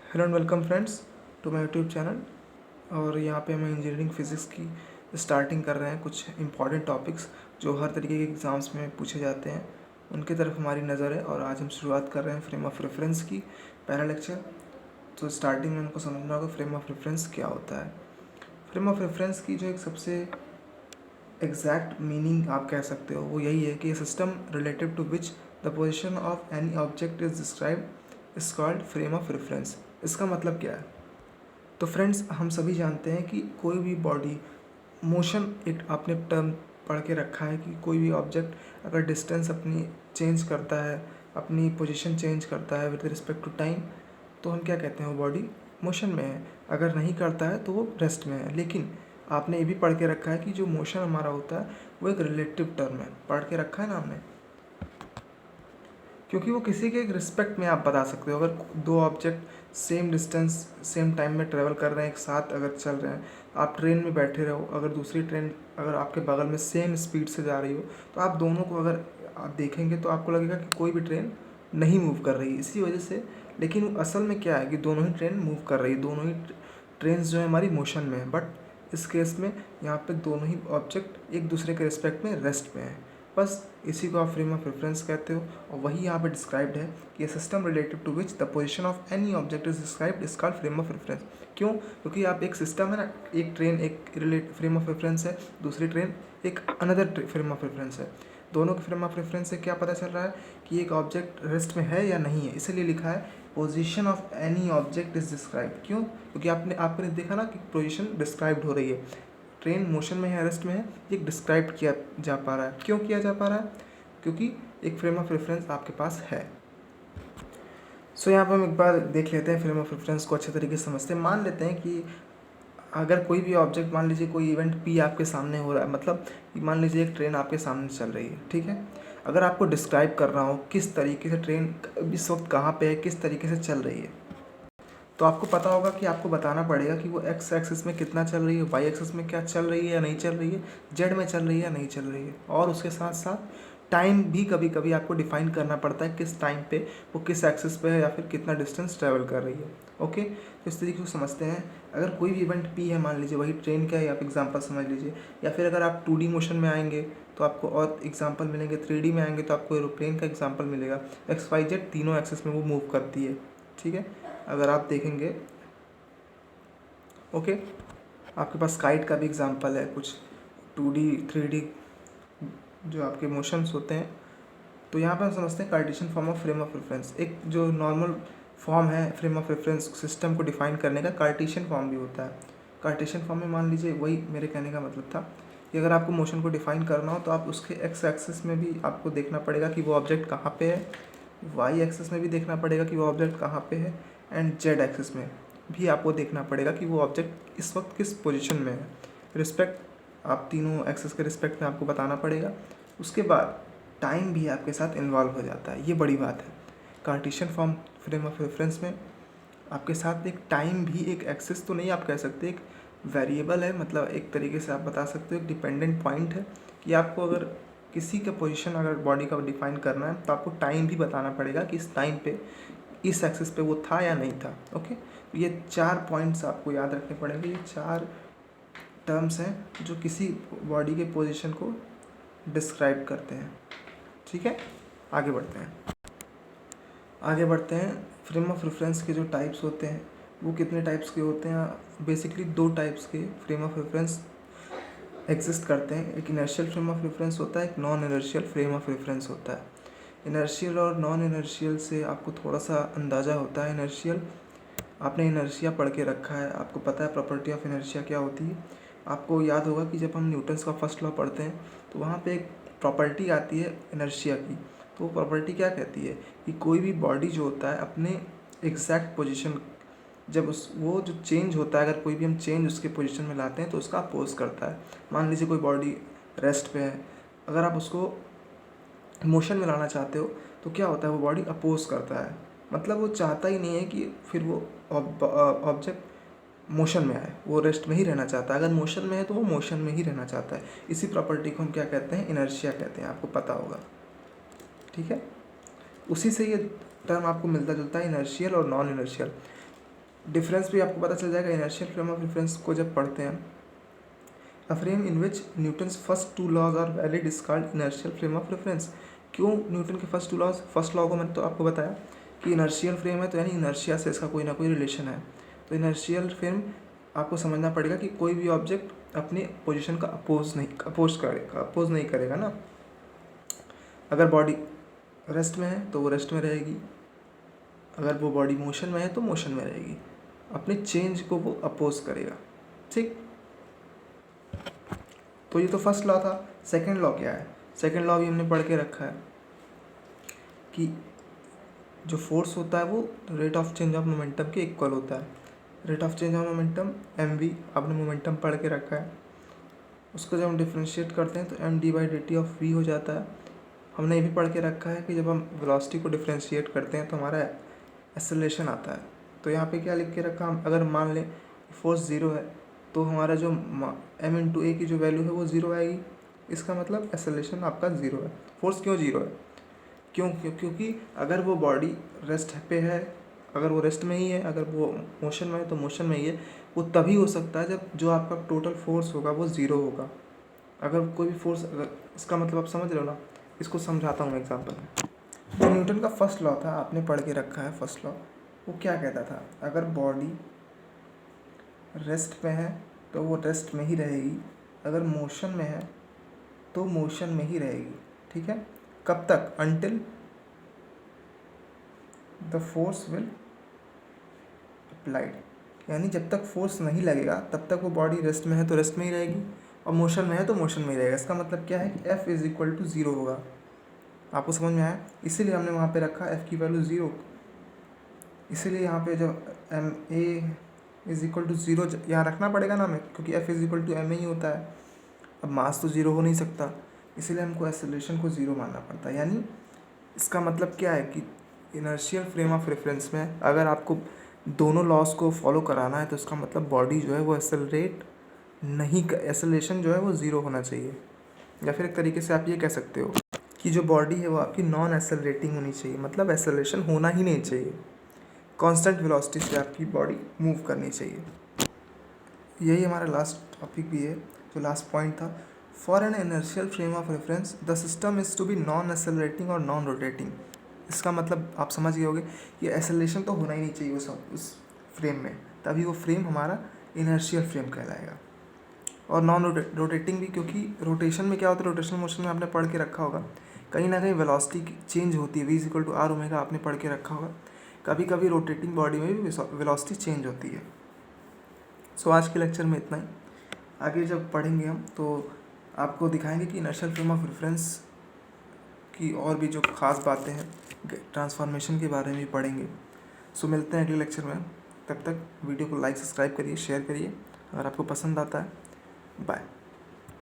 Hello and welcome friends to my YouTube channel. और यहाँ पे हम इंजीनियरिंग फिज़िक्स की स्टार्टिंग कर रहे हैं। कुछ इंपॉर्टेंट टॉपिक्स जो हर तरीके के एग्ज़ाम्स में पूछे जाते हैं उनकी तरफ हमारी नज़र है। और आज हम शुरुआत कर रहे हैं फ्रेम ऑफ रेफरेंस की, पहला लेक्चर। तो स्टार्टिंग में उनको समझना होगा फ्रेम ऑफ रेफरेंस क्या होता है। फ्रेम ऑफ रेफरेंस की जो एक सबसे एग्जैक्ट मीनिंग आप कह सकते हो वो यही है कि system relative to which the position of any object is described is called frame of reference. इसका मतलब क्या है? तो फ्रेंड्स, हम सभी जानते हैं कि कोई भी बॉडी मोशन, एक आपने टर्म पढ़ के रखा है कि कोई भी ऑब्जेक्ट अगर डिस्टेंस अपनी चेंज करता है, अपनी पोजीशन चेंज करता है विद रिस्पेक्ट टू टाइम, तो हम क्या कहते हैं, वो बॉडी मोशन में है। अगर नहीं करता है तो वो रेस्ट में है। लेकिन आपने ये भी पढ़ के रखा है कि जो मोशन हमारा होता है वो एक रिलेटिव टर्म है। पढ़ के रखा है ना आपने, क्योंकि वो किसी के रिस्पेक्ट में आप बता सकते हो। अगर दो object same distance same time में ट्रेवल कर रहे हैं, एक साथ अगर चल रहे हैं, आप ट्रेन में बैठे रहो, अगर दूसरी ट्रेन अगर आपके बगल में सेम स्पीड से जा रही हो, तो आप दोनों को अगर आप देखेंगे तो आपको लगेगा कि कोई भी ट्रेन नहीं मूव कर रही है इसी वजह से। लेकिन असल में क्या है कि दोनों ही ट्रेन मूव कर रही है, दोनों ही ट्रेन जो है हमारी मोशन में है। बट इस केस में यहाँ पे दोनों ही ऑब्जेक्ट एक दूसरे के रिस्पेक्ट में रेस्ट में है। बस इसी को आप फ्रेम ऑफ रेफरेंस कहते हो। और वही यहाँ पे डिस्क्राइब्ड है कि system relative to which the position of any object is described is called frame of reference. क्यों? क्योंकि आप एक सिस्टम है ना, एक ट्रेन एक फ्रेम ऑफ रेफरेंस है, दूसरी ट्रेन एक अनदर फ्रेम ऑफ रेफरेंस है। दोनों के फ्रेम ऑफ रेफरेंस से क्या पता चल रहा है कि एक ऑब्जेक्ट रेस्ट में है या नहीं है। इसलिए लिखा है position of any object is described. क्यों? क्योंकि आपने देखा ना कि पोजीशन डिस्क्राइब्ड हो रही है, ट्रेन मोशन में है, रेस्ट में है, ये डिस्क्राइब किया जा पा रहा है। क्यों किया जा पा रहा है? क्योंकि एक फ्रेम ऑफ रेफरेंस आपके पास है। सो यहाँ पर हम एक बार देख लेते हैं, फ्रेम ऑफ रेफरेंस को अच्छे तरीके से समझते हैं। मान लेते हैं कि अगर कोई भी ऑब्जेक्ट, मान लीजिए कोई इवेंट पी आपके सामने हो रहा है, मतलब मान लीजिए एक ट्रेन आपके सामने चल रही है, ठीक है। अगर आपको डिस्क्राइब करना हो किस तरीके से ट्रेन इस वक्त कहाँ पे है, किस तरीके से चल रही है, तो आपको पता होगा कि आपको बताना पड़ेगा कि वो एक्स एक्सिस में कितना चल रही है, वाई एक्सिस में क्या चल रही है या नहीं चल रही है, जेड में चल रही है या नहीं चल रही है। और उसके साथ साथ टाइम भी कभी कभी आपको डिफाइन करना पड़ता है, किस टाइम पे वो किस एक्सिस पे है या फिर कितना डिस्टेंस ट्रैवल कर रही है। ओके, तो इस तरीके से समझते हैं। अगर कोई भी इवेंट पी है, मान लीजिए वही ट्रेन का है, आप एग्जाम्पल समझ लीजिए। या फिर अगर आप 2D मोशन में आएंगे तो आपको और एग्जाम्पल मिलेंगे, 3D में आएंगे तो आपको एरोप्लेन का एग्जाम्पल मिलेगा। एक्स वाई जेड तीनों एक्सिस में वो मूव करती है, ठीक है। अगर आप देखेंगे, ओके, आपके पास काइट का भी एग्जांपल है, कुछ 2D 3D जो आपके मोशंस होते हैं। तो यहाँ पर हम समझते हैं Cartesian form of frame of reference. एक जो नॉर्मल फॉर्म है फ्रेम ऑफ रेफरेंस सिस्टम को डिफाइन करने का, कार्टेशियन फॉर्म भी होता है। कार्टेशियन फॉर्म में मान लीजिए, वही मेरे कहने का मतलब था कि अगर आपको मोशन को डिफाइन करना हो तो आप उसके एक्स एक्सिस में भी आपको देखना पड़ेगा कि वो ऑब्जेक्ट कहाँ पे है, वाई एक्सिस में भी देखना पड़ेगा कि वो ऑब्जेक्ट कहाँ पे है, एंड जेड एक्सिस में भी आपको देखना पड़ेगा कि वो ऑब्जेक्ट इस वक्त किस पोजीशन में है। रिस्पेक्ट, आप तीनों एक्सिस के रिस्पेक्ट में आपको बताना पड़ेगा। उसके बाद टाइम भी आपके साथ इन्वॉल्व हो जाता है, ये बड़ी बात है। Cartesian form frame of reference में आपके साथ एक टाइम भी, एक एक्सिस तो नहीं आप कह सकते, एक वेरिएबल है, मतलब एक तरीके से आप बता सकते हो एक डिपेंडेंट पॉइंट है कि आपको अगर किसी का पोजीशन अगर बॉडी का डिफाइन करना है तो आपको टाइम भी बताना पड़ेगा कि इस टाइम पे इस एक्सिस पे वो था या नहीं था। ओके, तो ये 4 पॉइंट्स आपको याद रखने पड़ेंगे। ये 4 टर्म्स हैं जो किसी बॉडी के पोजीशन को डिस्क्राइब करते हैं, ठीक है। आगे बढ़ते हैं। फ्रेम ऑफ रेफरेंस के जो टाइप्स होते हैं वो कितने टाइप्स के होते हैं? बेसिकली 2 टाइप्स के फ्रेम ऑफ रेफरेंस एग्जिस्ट करते हैं। एक इनर्शियल फ्रेम ऑफ रेफरेंस होता है, एक non inertial frame of reference होता है। इनर्शियल और नॉन इनर्शियल से आपको थोड़ा सा अंदाज़ा होता है। इनर्शियल, आपने इनर्शिया पढ़ के रखा है, आपको पता है प्रॉपर्टी ऑफ इनर्शिया क्या होती है। आपको याद होगा कि जब हम न्यूटन्स का फर्स्ट लॉ पढ़ते हैं तो वहाँ पे एक प्रॉपर्टी आती है इनर्शिया की। तो वो प्रॉपर्टी क्या कहती है कि कोई भी बॉडी जो होता है अपने एग्जैक्ट पोजीशन, जब उस वो जो चेंज होता है, अगर कोई भी हम चेंज उसके पोजीशन में लाते हैं तो उसका अपोज करता है। मान लीजिए कोई बॉडी रेस्ट पे है, अगर आप उसको मोशन में लाना चाहते हो तो क्या होता है, वो बॉडी अपोज करता है। मतलब वो चाहता ही नहीं है कि फिर वो ऑब्जेक्ट मोशन में आए, वो रेस्ट में ही रहना चाहता है। अगर मोशन में है तो वो मोशन में ही रहना चाहता है। इसी प्रॉपर्टी को हम क्या कहते हैं, इनर्शिया कहते हैं, आपको पता होगा, ठीक है। उसी से ये टर्म आपको मिलता जुलता है, इनर्शियल और नॉन इनर्शियल। डिफरेंस भी आपको पता चल जाएगा इनर्शियल फ्रेम ऑफ रेफरेंस को जब पढ़ते हैं। A frame in which Newton's first two laws are valid is called inertial frame of reference. क्यों न्यूटन के first two laws? First law को मैंने तो आपको बताया कि इनर्शियल फ्रेम है, तो यानी इनर्शिया से इसका कोई ना कोई रिलेशन है। तो इनर्शियल फ्रेम आपको समझना पड़ेगा कि कोई भी ऑब्जेक्ट अपनी पोजीशन का अपोज नहीं करेगा ना। अगर बॉडी रेस्ट में है तो वो रेस्ट में रहेगी, अगर वो बॉडी मोशन में है तो मोशन में रहेगी, अपने चेंज को वो अपोज करेगा। ठीक, तो ये तो फर्स्ट लॉ था। सेकंड लॉ क्या है? सेकंड लॉ भी हमने पढ़ के रखा है कि जो फोर्स होता है वो rate of change of momentum के इक्वल होता है। Rate of change of momentum mv, आपने मोमेंटम पढ़ के रखा है। उसको जब हम डिफ्रेंशिएट करते हैं तो md/dt ऑफ v हो जाता है। हमने ये भी पढ़ के रखा है कि जब हम वेलोसिटी को डिफ्रेंशिएट करते हैं तो हमारा एक्सेलरेशन आता है। तो यहाँ पे क्या लिख के रखा हम, अगर मान लें फोर्स ज़ीरो है तो हमारा जो m/a की जो वैल्यू है वो ज़ीरो आएगी। इसका मतलब एक्सेलरेशन आपका ज़ीरो है। फोर्स क्यों ज़ीरो है? क्योंकि अगर वो बॉडी रेस्ट पे है, अगर वो रेस्ट में ही है, अगर वो मोशन में है तो मोशन में ही है। वो तभी हो सकता है जब जो आपका टोटल फोर्स होगा वो ज़ीरो होगा। अगर कोई भी फोर्स, अगर इसका मतलब आप समझ रहे हो ना, इसको समझाता हूँ एग्जाम्पल में। जो न्यूटन का फर्स्ट लॉ था, आपने पढ़ के रखा है फर्स्ट लॉ, वो क्या कहता था? अगर बॉडी रेस्ट में है तो वो रेस्ट में ही रहेगी, अगर मोशन में है तो मोशन में ही रहेगी। ठीक है, कब तक? Until the force will applied, यानी जब तक फोर्स नहीं लगेगा तब तक वो बॉडी रेस्ट में है तो रेस्ट में ही रहेगी, और मोशन में है तो मोशन में ही रहेगा। इसका मतलब क्या है कि F is equal to zero होगा। आपको समझ में आया? इसीलिए हमने वहाँ पे रखा F की वैल्यू ज़ीरो। इसीलिए यहाँ पे जब ma is equal to zero यहाँ रखना पड़ेगा ना हमें, क्योंकि F is equal to ma ही होता है। अब मास तो ज़ीरो हो नहीं सकता, इसीलिए हमको एक्सेलरेशन को ज़ीरो मानना पड़ता है। यानी इसका मतलब क्या है कि इनर्शियल फ्रेम ऑफ रेफरेंस में अगर आपको दोनों लॉस को फॉलो कराना है तो इसका मतलब बॉडी जो है वो एक्सेलरेट नहीं, एक्सेलरेशन जो है वो ज़ीरो होना चाहिए। या फिर एक तरीके से आप ये कह सकते हो कि जो बॉडी है वो आपकी नॉन एक्सेलरेटिंग होनी चाहिए, मतलब एक्सेलरेशन होना ही नहीं चाहिए। कांस्टेंट वेलोसिटी से आपकी बॉडी मूव करनी चाहिए। यही हमारा लास्ट टॉपिक भी है, जो लास्ट पॉइंट था। For an inertial frame of reference the system is to be non accelerating और नॉन रोटेटिंग। इसका मतलब आप समझ गए होंगे कि एक्सेलरेशन तो होना ही नहीं चाहिए उस फ्रेम में, तभी वो फ्रेम हमारा इनर्शियल फ्रेम कहलाएगा। और नॉन रोटेटिंग भी, क्योंकि रोटेशन में क्या होता है, रोटेशनल मोशन में आपने पढ़ के रखा होगा कहीं ना कहीं वेलोसिटी चेंज होती है, v equal to r omega आपने पढ़ के रखा होगा। कभी कभी रोटेटिंग बॉडी में भी वेलोसिटी चेंज होती है। सो आज के लेक्चर में इतना ही। आगे जब पढ़ेंगे हम तो आपको दिखाएंगे कि इनर्शियल फ्रेम ऑफ रेफरेंस की और भी जो खास बातें हैं, ट्रांसफॉर्मेशन के बारे में भी पढ़ेंगे। सो मिलते हैं अगले लेक्चर में। तब तक वीडियो को लाइक सब्सक्राइब करिए, शेयर करिए अगर आपको पसंद आता है। बाय।